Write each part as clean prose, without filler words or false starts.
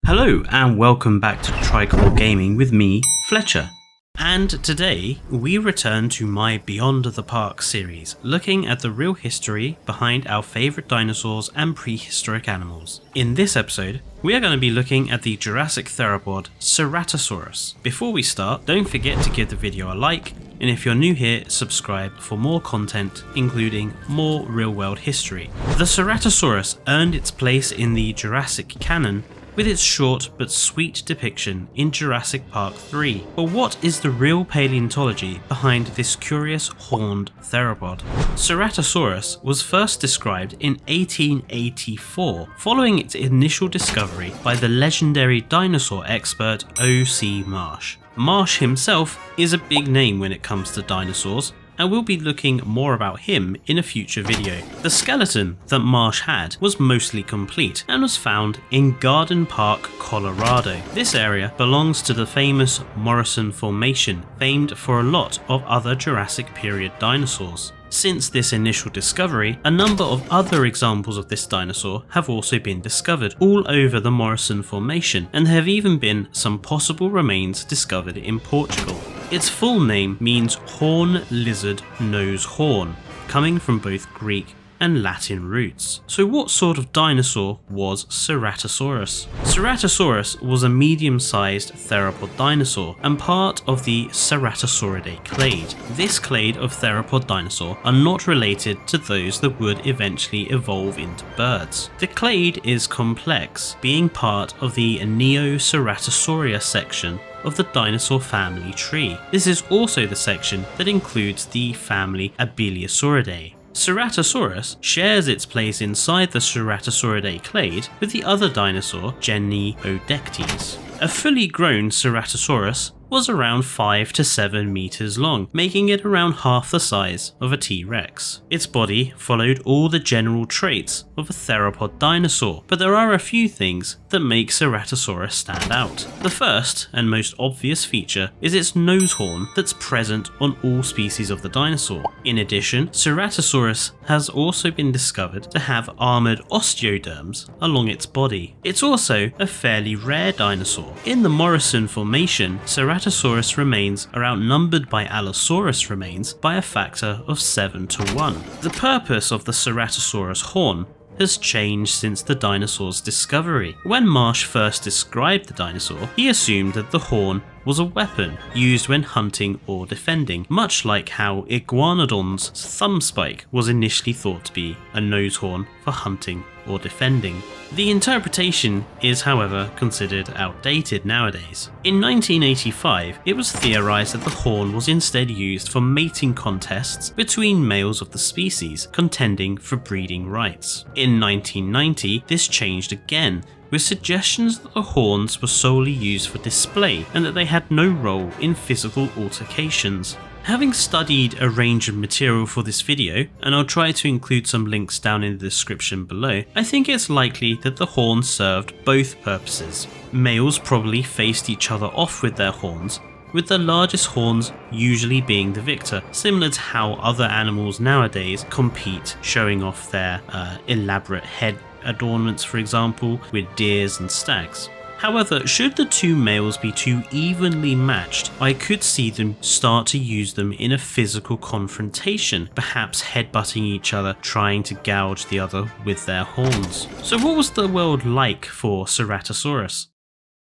Hello and welcome back to Triclaw Gaming with me, Fletcher. And today we return to my Beyond the Park series, looking at the real history behind our favourite dinosaurs and prehistoric animals. In this episode, we are going to be looking at the Jurassic theropod Ceratosaurus. Before we start, don't forget to give the video a like, and if you're new here, subscribe for more content, including more real-world history. The Ceratosaurus earned its place in the Jurassic canon with its short but sweet depiction in Jurassic Park 3. But what is the real paleontology behind this curious horned theropod? Ceratosaurus was first described in 1884, following its initial discovery by the legendary dinosaur expert O.C. Marsh. Marsh himself is a big name when it comes to dinosaurs, and we'll be looking more about him in a future video. The skeleton that Marsh had was mostly complete and was found in Garden Park, Colorado. This area belongs to the famous Morrison Formation, famed for a lot of other Jurassic period dinosaurs. Since this initial discovery, a number of other examples of this dinosaur have also been discovered all over the Morrison Formation, and there have even been some possible remains discovered in Portugal. Its full name means horn lizard nose horn, coming from both Greek and Latin roots. So what sort of dinosaur was Ceratosaurus? Ceratosaurus was a medium-sized theropod dinosaur and part of the Ceratosauridae clade. This clade of theropod dinosaur are not related to those that would eventually evolve into birds. The clade is complex, being part of the Neoceratosauria section of the dinosaur family tree. This is also the section that includes the family Abelisauridae. Ceratosaurus shares its place inside the Ceratosauridae clade with the other dinosaur Geniodectes. A fully grown Ceratosaurus was around 5 to 7 meters long, making it around half the size of a T-Rex. Its body followed all the general traits of a theropod dinosaur, but there are a few things that make Ceratosaurus stand out. The first and most obvious feature is its nose horn that's present on all species of the dinosaur. In addition, Ceratosaurus has also been discovered to have armoured osteoderms along its body. It's also a fairly rare dinosaur. In the Morrison Formation, Ceratosaurus remains are outnumbered by Allosaurus remains by a factor of 7 to 1. The purpose of the Ceratosaurus horn has changed since the dinosaur's discovery. When Marsh first described the dinosaur, he assumed that the horn was a weapon used when hunting or defending, much like how Iguanodon's thumb spike was initially thought to be a nose horn for hunting or defending. The interpretation is, however, considered outdated nowadays. In 1985, it was theorized that the horn was instead used for mating contests between males of the species contending for breeding rights. In 1990, this changed again, with suggestions that the horns were solely used for display and that they had no role in physical altercations. Having studied a range of material for this video, and I'll try to include some links down in the description below, I think it's likely that the horn served both purposes. Males probably faced each other off with their horns, with the largest horns usually being the victor, similar to how other animals nowadays compete, showing off their elaborate head adornments, for example, with deers and stags. However, should the two males be too evenly matched, I could see them start to use them in a physical confrontation, perhaps headbutting each other, trying to gouge the other with their horns. So what was the world like for Ceratosaurus?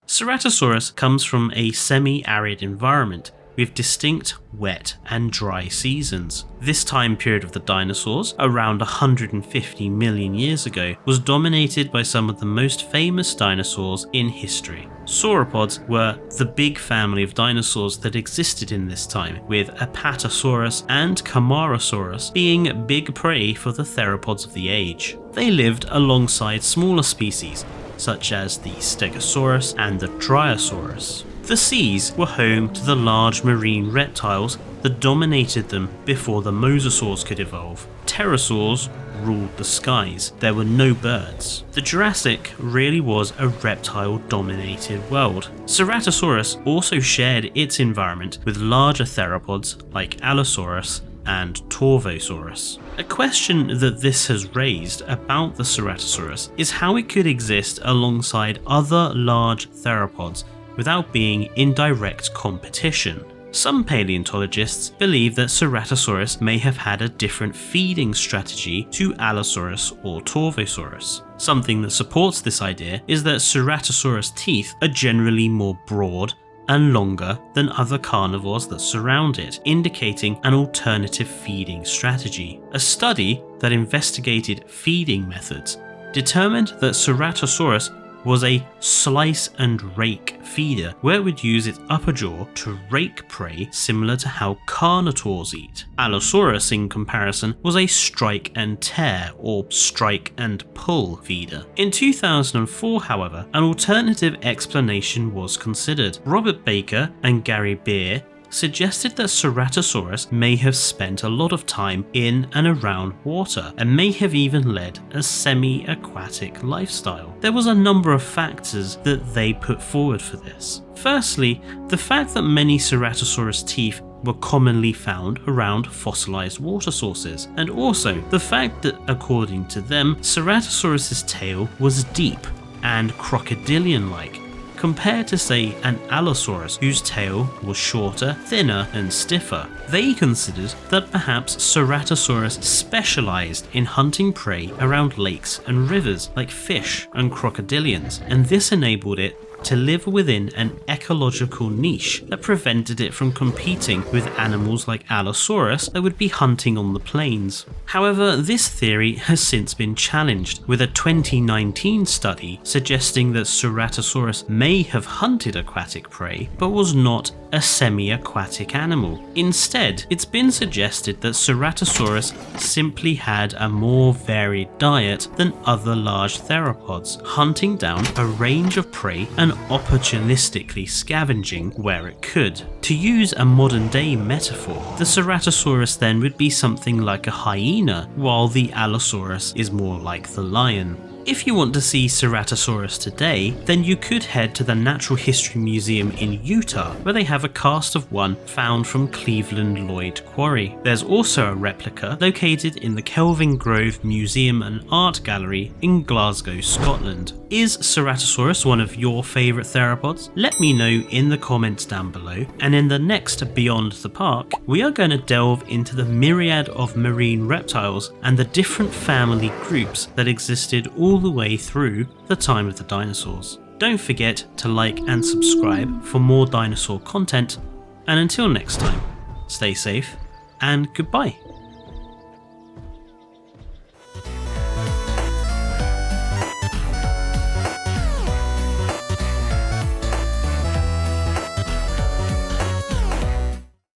Ceratosaurus comes from a semi-arid environment with distinct wet and dry seasons. This time period of the dinosaurs, around 150 million years ago, was dominated by some of the most famous dinosaurs in history. Sauropods were the big family of dinosaurs that existed in this time, with Apatosaurus and Camarasaurus being big prey for the theropods of the age. They lived alongside smaller species, such as the Stegosaurus and the Dryosaurus. The seas were home to the large marine reptiles that dominated them before the mosasaurs could evolve. Pterosaurs ruled the skies. There were no birds. The Jurassic really was a reptile-dominated world. Ceratosaurus also shared its environment with larger theropods like Allosaurus and Torvosaurus. A question that this has raised about the Ceratosaurus is how it could exist alongside other large theropods without being in direct competition. Some paleontologists believe that Ceratosaurus may have had a different feeding strategy to Allosaurus or Torvosaurus. Something that supports this idea is that Ceratosaurus teeth are generally more broad and longer than other carnivores that surround it, indicating an alternative feeding strategy. A study that investigated feeding methods determined that Ceratosaurus was a slice and rake feeder, where it would use its upper jaw to rake prey similar to how carnivores eat. Allosaurus, in comparison, was a strike and tear or strike and pull feeder. In 2004, however, an alternative explanation was considered. Robert Baker and Gary Beer suggested that Ceratosaurus may have spent a lot of time in and around water and may have even led a semi-aquatic lifestyle. There was a number of factors that they put forward for this. Firstly, the fact that many Ceratosaurus teeth were commonly found around fossilized water sources, and also the fact that, according to them, Ceratosaurus's tail was deep and crocodilian-like, compared to, say, an Allosaurus whose tail was shorter, thinner and stiffer. They considered that perhaps Ceratosaurus specialized in hunting prey around lakes and rivers like fish and crocodilians, and this enabled it to live within an ecological niche that prevented it from competing with animals like Allosaurus that would be hunting on the plains. However, this theory has since been challenged, with a 2019 study suggesting that Ceratosaurus may have hunted aquatic prey but was not a semi-aquatic animal. Instead, it's been suggested that Ceratosaurus simply had a more varied diet than other large theropods, hunting down a range of prey and opportunistically scavenging where it could. To use a modern day metaphor, the Ceratosaurus then would be something like a hyena, while the Allosaurus is more like the lion. If you want to see Ceratosaurus today, then you could head to the Natural History Museum in Utah, where they have a cast of one found from Cleveland Lloyd Quarry. There's also a replica located in the Kelvin Grove Museum and Art Gallery in Glasgow, Scotland. Is Ceratosaurus one of your favourite theropods? Let me know in the comments down below, and in the next Beyond the Park, we are going to delve into the myriad of marine reptiles and the different family groups that existed all the way through the time of the dinosaurs. Don't forget to like and subscribe for more dinosaur content, and until next time, stay safe and goodbye.